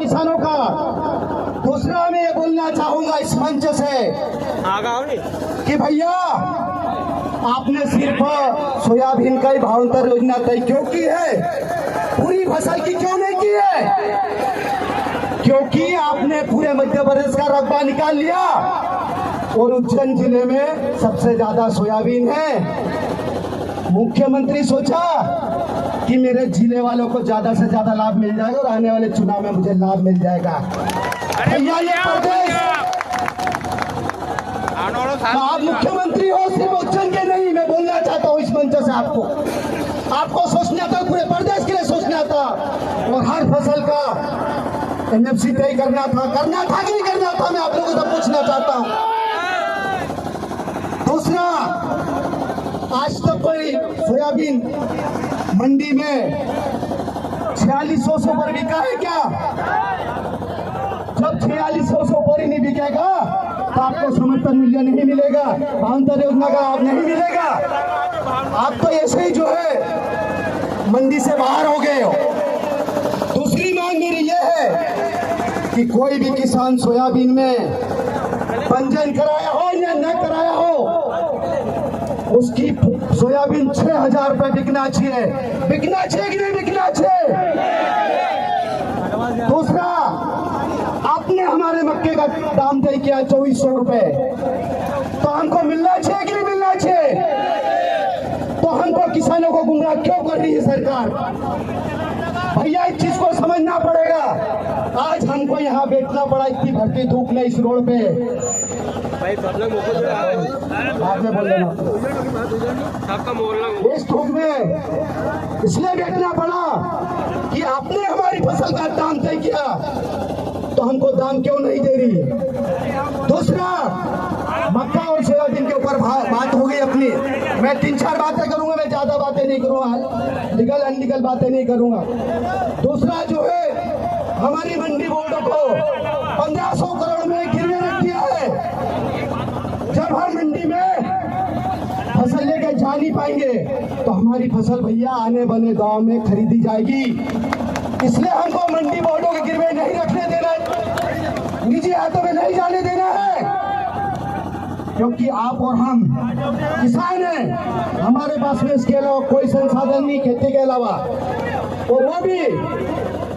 किसानों का। दूसरा मैं ये बोलना चाहूंगा इस मंच से कि भैया आपने सिर्फ सोयाबीन का ही भावांतर योजना तय क्यों की है, पूरी फसल की क्यों नहीं की है? क्योंकि आपने पूरे मध्य प्रदेश का रकबा निकाल लिया और उज्जैन जिले में सबसे ज्यादा सोयाबीन है। मुख्यमंत्री सोचा कि मेरे जिले वालों को ज्यादा से ज्यादा लाभ मिल जाएगा और आने वाले चुनाव में मुझे लाभ मिल जाएगा। भैया ये प्रदेश, आप मुख्यमंत्री हो सिर्फ उज्जैन के नहीं, मैं बोलना चाहता हूँ इस मंच से आपको सोचना था, पूरे प्रदेश के लिए सोचना था और हर फसल का एमएसपी तय करना था कि नहीं करना था, मैं आप लोगों से पूछना चाहता हूँ। दूसरा, आज तक कोई सोयाबीन मंडी में 4600 पर बिका है क्या? जब 4600 पर ही नहीं बिकेगा तो आपको समर्थन मूल्य नहीं मिलेगा, भावांतर योजना का लाभ नहीं मिलेगा। आप तो ऐसे ही जो है मंडी से बाहर हो गए हो। दूसरी मांग मेरी ये है कि कोई भी किसान सोयाबीन में पंजीयन कराया हो या न कराया हो, उसकी सोयाबीन 6000 रुपए बिकना चाहिए कि नहीं बिकना चाहिए? दूसरा, आपने हमारे मक्के का दाम तय किया 2400 रुपए, तो हमको मिलना चाहिए कि नहीं मिलना चाहिए? तो हमको किसानों को गुमराह क्यों कर रही है सरकार? भैया इस चीज को समझना पड़ेगा। आज हमको यहाँ बैठना पड़ा इतनी भरती धूप में इस रोड पे। आगे बोल लेना। इस धूप में इसलिए बैठना पड़ा कि आपने हमारी फसल का दाम तय किया, तो हमको दाम क्यों नहीं दे रही? दूसरा, मक्का और सोयाबीन के ऊपर बात हो गई अपनी। मैं 3-4 बातें करूंगा, मैं ज्यादा बातें नहीं करूंगा, लीगल अनलीगल बातें नहीं करूंगा। दूसरा जो है, हमारी मंडी बोर्ड को 1500 करोड़ में गिरवे रख दिया है। जब हम मंडी में फसल लेके जा नहीं पाएंगे तो हमारी फसल भैया आने बने गांव में खरीदी जाएगी। इसलिए हमको मंडी बोर्डों के गिरवे नहीं रखने देना, निजी हाथों में नहीं जाने देना है, क्योंकि आप और हम किसान हैं। हमारे पास में इसके अलावा कोई संसाधन नहीं खेती के अलावा, और वो भी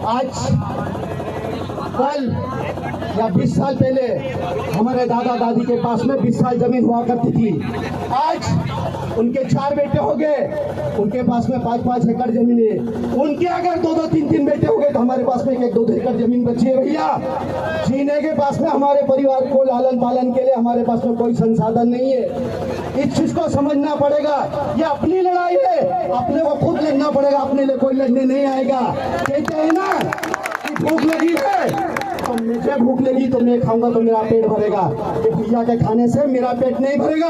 आज कल या 20 साल पहले हमारे दादा दादी के पास में 20 साल जमीन हुआ करती थी। आज उनके 4 बेटे हो गए, उनके पास में 5-5 एकड़ जमीन है। उनके अगर 2-2, 3-3 बेटे हो गए तो हमारे पास में 1-2 एकड़ जमीन बची है। भैया जीने के पास में हमारे परिवार को लालन पालन के लिए हमारे पास में कोई संसाधन नहीं है। इस चीज को समझना पड़ेगा। ये अपनी लड़ाई है, अपने को खुद लड़ना पड़ेगा, अपने लिए कोई लड़ने नहीं आएगा। कहते हैं ना कि भूख लगी है तो मुझे भूख लगी तो मैं खाऊंगा तो मेरा पेट भरेगा, कि भैया के खाने से मेरा पेट नहीं भरेगा।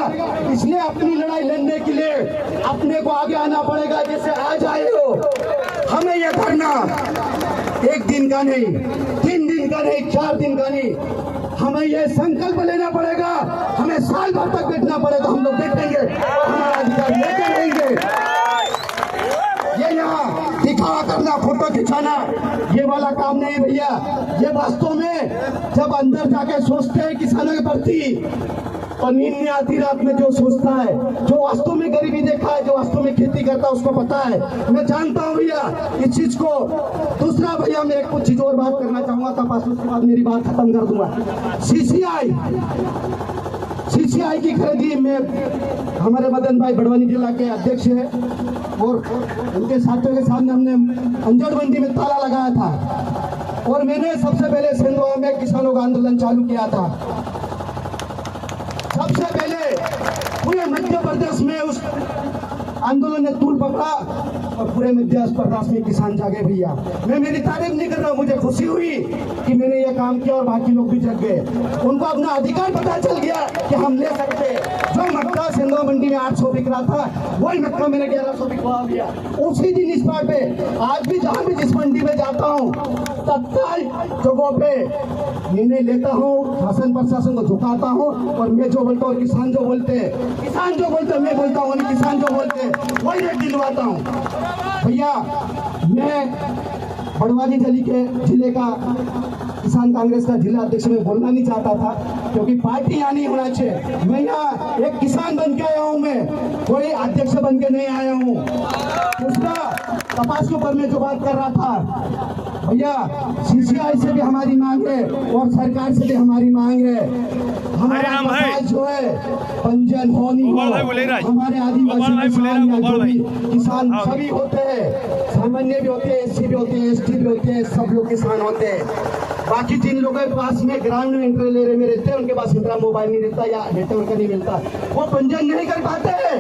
इसलिए अपनी लड़ाई लड़ने के लिए अपने को आगे आना पड़ेगा। जैसे आज आए हो, हमें यह धरना 1 दिन का नहीं, 3 दिन का नहीं, 4 दिन का नहीं, हमें यह संकल्प लेना पड़ेगा। हमें साल भर तक बैठना पड़ेगा, हम लोग बैठेंगे, हमारा अधिकार लेते रहेंगे। ये यहाँ दिखावा करना, फोटो खिंचाना, ये वाला काम नहीं है भैया। ये वास्तव में जब अंदर जाके सोचते हैं किसानों के प्रति, और नींद नहीं आती रात में, जो सोचता है, जो वास्तव में गरीबी देखा है, जो वास्तव में खेती करता है, उसको पता है। मैं जानता हूँ भैया इस चीज को। दूसरा भैया, मैं कुछ चीज और बात करना चाहूंगा, तब उसके बाद मेरी बात खत्म कर दूंगा। सीसीआई की खरीदी में हमारे मदन भाई बड़वानी जिला के अध्यक्ष है और उनके साथियों के सामने हमने अंजड़ मंडी में ताला लगाया था, और मैंने सबसे पहले सिंधवा में किसानों का आंदोलन चालू किया था। सबसे पहले पूरे मध्य प्रदेश में उस आंदोलन ने तूल पकड़ा और पूरे मध्य प्रदेश में किसान जागे भैया। मैं मेरी तारीफ नहीं कर रहा, मुझे खुशी हुई कि मैंने ये काम किया और बाकी लोग भी जग गए। उनको अपना अधिकार पता चल गया कि हम ले सकते। जो मक्का सिंधवा मंडी में 800 बिक रहा था, वही मक्का मैंने 1100 बिकवा दिया उसी दिन इस बार पे। आज भी जहाँ भी जिस मंडी में जाता हूँ, तत्काल जगहों पे निर्णय लेता हूँ, शासन प्रशासन को झुकाता हूँ, और मैं जो बोलता हूँ, किसान जो बोलते हैं मैं बोलता हूँ, किसान जो बोलते हैं वही रेट दिलवाता हूँ। भैया मैं बड़वानी जिले का किसान कांग्रेस का जिला अध्यक्ष में बोलना नहीं चाहता था, क्योंकि पार्टी यहाँ नहीं होना चाहिए। मैं यहाँ एक किसान बन के आया हूँ, मैं कोई अध्यक्ष बन के नहीं आया हूँ। दूसरा, कपास के ऊपर में जो बात कर रहा था भैया, सीसीआई से भी हमारी मांग है और सरकार से भी हमारी मांग है। हमारा कपास जो है पंजीयन हो नहीं हो, हमारे आदिवासी किसान सभी होते हैं, सामान्य भी होते हैं, एससी भी होते हैं, एसटी भी होते हैं, सब लोग किसान होते हैं। बाकी जिन लोगों के पास में ग्रामीण में इंटर ले रहे में रहते हैं, उनके पास इतना मोबाइल नहीं रहता या नेटवर्क नहीं मिलता, वो पंजीयन नहीं कर पाते हैं।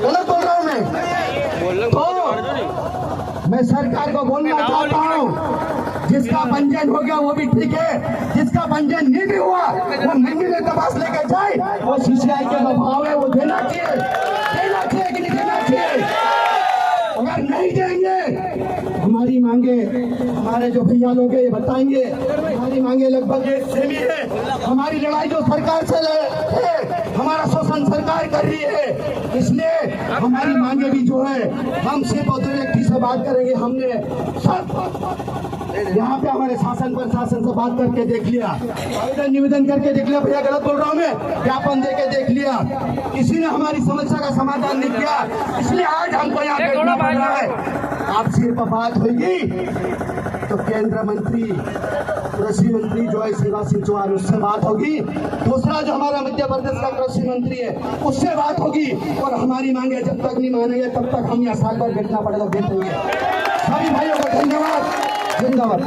गलत बोल रहा हूँ मैं? तो मैं सरकार को बोलना चाहता हूँ, जिसका पंजीयन हो गया वो भी ठीक है, जिसका पंजीयन नहीं भी हुआ वो मंडी में कपास लेकर जाए, वो सीसीआई के दबाव है, वो देना चाहिए कि नहीं देना चाहिए? अगर नहीं देंगे, हमारी मांगे, हमारे जो भैया लोग हैं ये बताएंगे, हमारी मांगे लगभग एक सेमी है। हमारी लड़ाई जो सरकार से है, हमारा शोषण सरकार कर रही है, इसलिए हमारी मांगे भी जो है हम सिर्फ और व्यक्ति से बात करेंगे। हमने सब यहाँ पे हमारे शासन प्रशासन से बात करके देख लिया, आवेदन निवेदन करके देख लिया, भैया गलत बोल रहा हूँ मैं, ज्ञापन देके देख लिया, किसी ने हमारी समस्या का समाधान नहीं किया, इसलिए आज हमको यहाँ बैठना पड़ रहा है। आप सिर्फ बात होगी तो केंद्र मंत्री कृषि मंत्री जो है शिवराज सिंह चौहान, उससे बात होगी। दूसरा जो हमारा मध्य प्रदेश का कृषि मंत्री है, उससे बात होगी। और हमारी मांगे जब तक नहीं मानेंगे तब तक हम यहाँ साल भर बैठना पड़ेगा, बैठेंगे। सभी भाइयों को धन्यवाद, जिंदाबाद।